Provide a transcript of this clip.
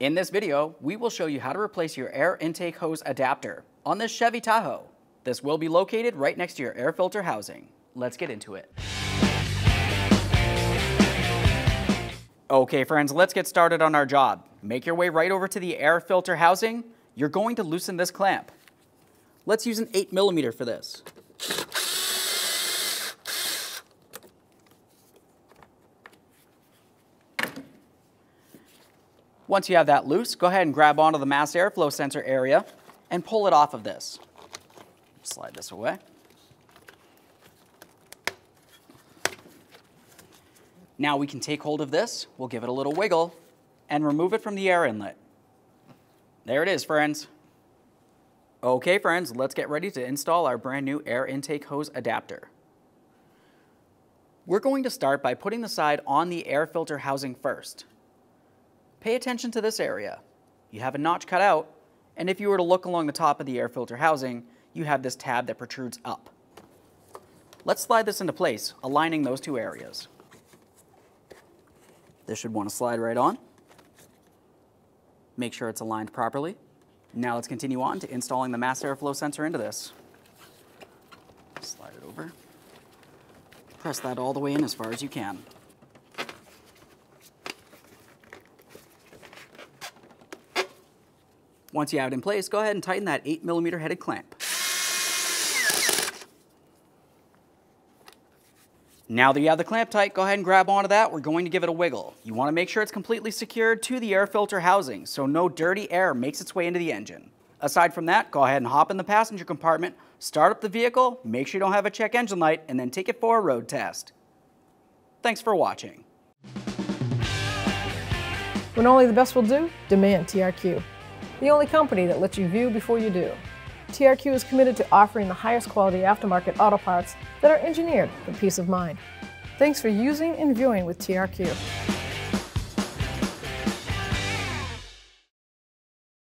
In this video, we will show you how to replace your air intake hose adapter on this Chevy Tahoe. This will be located right next to your air filter housing. Let's get into it. Okay friends, let's get started on our job. Make your way right over to the air filter housing. You're going to loosen this clamp. Let's use an 8mm for this. Once you have that loose, go ahead and grab onto the mass airflow sensor area and pull it off of this. Slide this away. Now we can take hold of this, we'll give it a little wiggle, and remove it from the air inlet. There it is, friends. Okay, friends, let's get ready to install our brand new air intake hose adapter. We're going to start by putting the side on the air filter housing first. Pay attention to this area. You have a notch cut out, and if you were to look along the top of the air filter housing, you have this tab that protrudes up. Let's slide this into place, aligning those two areas. This should want to slide right on. Make sure it's aligned properly. Now let's continue on to installing the mass airflow sensor into this. Slide it over. Press that all the way in as far as you can. Once you have it in place, go ahead and tighten that 8mm headed clamp. Now that you have the clamp tight, go ahead and grab onto that. We're going to give it a wiggle. You want to make sure it's completely secured to the air filter housing so no dirty air makes its way into the engine. Aside from that, go ahead and hop in the passenger compartment, start up the vehicle, make sure you don't have a check engine light, and then take it for a road test. Thanks for watching. When only the best will do, demand TRQ. The only company that lets you view before you do. TRQ is committed to offering the highest quality aftermarket auto parts that are engineered for peace of mind. Thanks for using and viewing with TRQ.